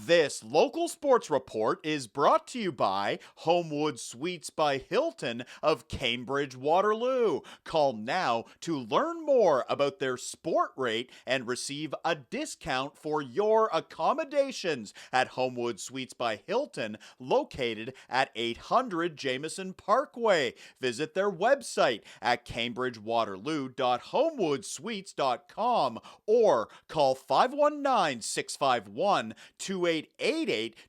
This local sports report is brought to you by Homewood Suites by Hilton of Cambridge, Waterloo. Call now to learn more about their sport rate and receive a discount for your accommodations at Homewood Suites by Hilton, located at 800 Jameson Parkway. Visit their website at cambridgewaterloo.homewoodsuites.com or call 519-651-2888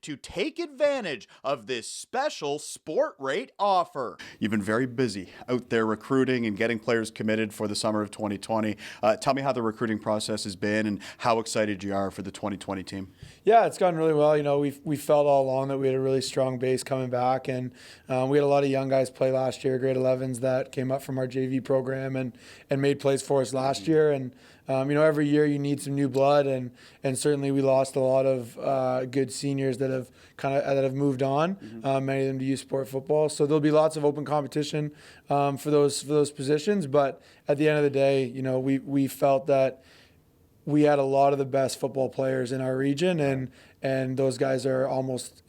to take advantage of this special sport rate offer. You've been very busy out there recruiting and getting players committed for the summer of 2020. Tell me how the recruiting process has been and how excited you are for the 2020 team. Yeah, it's gone really well. You know, we felt all along that we had a really strong base coming back, and we had a lot of young guys play last year, grade 11s that came up from our JV program and made plays for us last year. And you know, every year you need some new blood, and certainly we lost a lot of good seniors that have moved on. Many of them to youth sport football. So there'll be lots of open competition for those positions. But at the end of the day, you know, we felt that we had a lot of the best football players in our region, and those guys are almost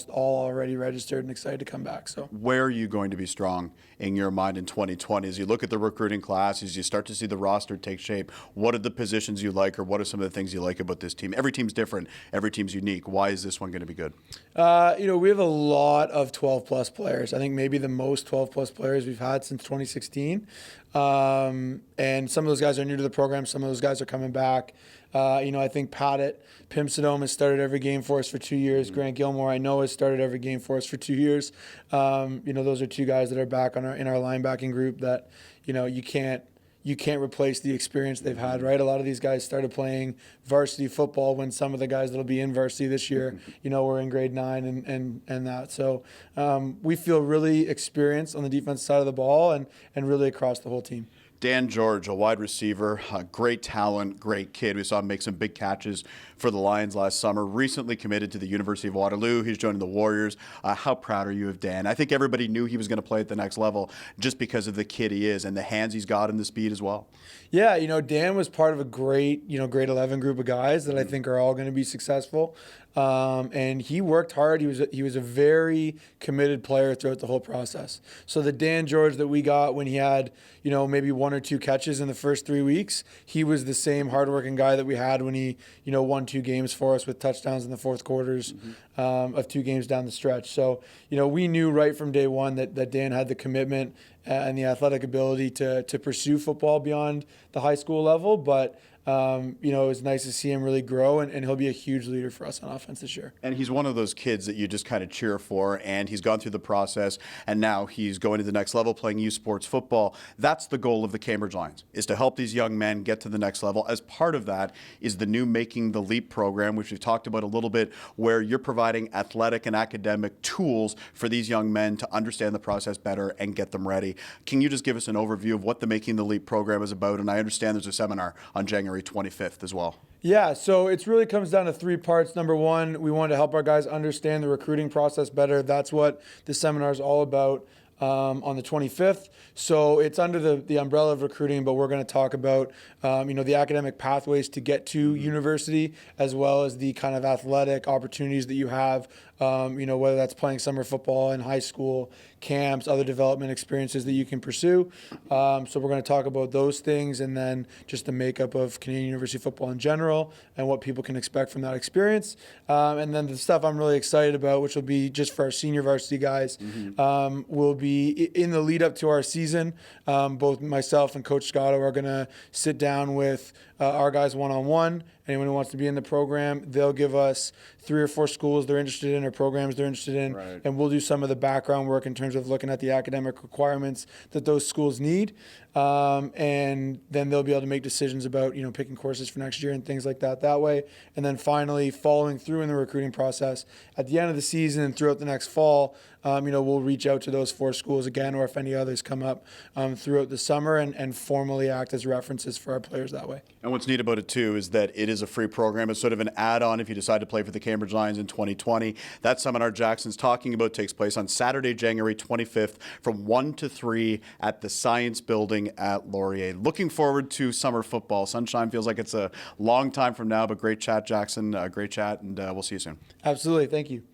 all already registered and excited to come back. So where are you going to be strong in your mind in 2020 as you look at the recruiting class, as you start to see the roster take shape? What are the positions you like, or what are some of the things you like about this team? Every team's different. Every team's unique. Why is this one going to be good? You know, we have a lot of 12-plus players. I think maybe the most 12-plus players we've had since 2016. And some of those guys are new to the program. Some of those guys are coming back. You know, I think Pat at Pimsodome has started every game for us for 2 years. Grant Gilmore, I know, has started every game for us for 2 years. You know, those are two guys that are back in our linebacking group that, you know, you can't replace the experience they've had, right? A lot of these guys started playing varsity football when some of the guys that'll be in varsity this year, you know, were in grade 9 and that. So we feel really experienced on the defense side of the ball and really across the whole team. Dan George, a wide receiver, great talent, great kid. We saw him make some big catches for the Lions last summer. Recently committed to the University of Waterloo. He's joining the Warriors. How proud are you of Dan? I think everybody knew he was going to play at the next level just because of the kid he is and the hands he's got and the speed as well. Yeah, you know, Dan was part of a great, you know, grade 11 group of guys that I think are all going to be successful. And he worked hard. He was a very committed player throughout the whole process. So the Dan George that we got when he had, you know, maybe 1 or 2 catches in the first 3 weeks, he was the same hardworking guy that we had when he, you know, won 2 games for us with touchdowns in the fourth quarters of 2 games down the stretch. So, you know, we knew right from day one that Dan had the commitment and the athletic ability to pursue football beyond the high school level. But you know, it was nice to see him really grow, and he'll be a huge leader for us on offense this year. And he's one of those kids that you just kind of cheer for, and he's gone through the process, and now he's going to the next level playing youth sports football. That's the goal of the Cambridge Lions, is to help these young men get to the next level. As part of that is the new Making the Leap program, which we've talked about a little bit, where you're providing athletic and academic tools for these young men to understand the process better and get them ready. Can you just give us an overview of what the Making the Leap program is about? And I understand there's a seminar on January 25th as well. Yeah, so it really comes down to 3 parts. Number one, we want to help our guys understand the recruiting process better. That's what the seminar is all about. On the 25th. So it's under the umbrella of recruiting, but we're going to talk about, you know, the academic pathways to get to university, as well as the kind of athletic opportunities that you have, you know, whether that's playing summer football in high school, camps, other development experiences that you can pursue. So we're going to talk about those things, and then just the makeup of Canadian University football in general and what people can expect from that experience. And then the stuff I'm really excited about, which will be just for our senior varsity guys, will be in the lead up to our season. Both myself and Coach Scotto are going to sit down with our guys one-on-one. Anyone who wants to be in the program, they'll give us 3 or 4 schools they're interested in or programs they're interested in, right. And we'll do some of the background work in terms of looking at the academic requirements that those schools need. And then they'll be able to make decisions about, you know, picking courses for next year and things like that way. And then finally, following through in the recruiting process at the end of the season and throughout the next fall, we'll reach out to those 4 schools again, or if any others come up throughout the summer, and formally act as references for our players that way. And what's neat about it, too, is that it is a free program. It's sort of an add-on if you decide to play for the Cambridge Lions in 2020. That seminar Jackson's talking about takes place on Saturday, January 25th from 1 to 3 at the Science Building at Laurier. Looking forward to summer football. Sunshine feels like it's a long time from now, but great chat, Jackson. Great chat, and we'll see you soon. Absolutely. Thank you.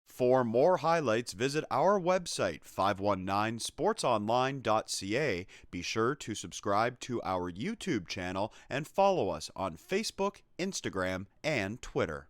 For more highlights, visit our website, 519sportsonline.ca. Be sure to subscribe to our YouTube channel and follow us on Facebook, Instagram, and Twitter.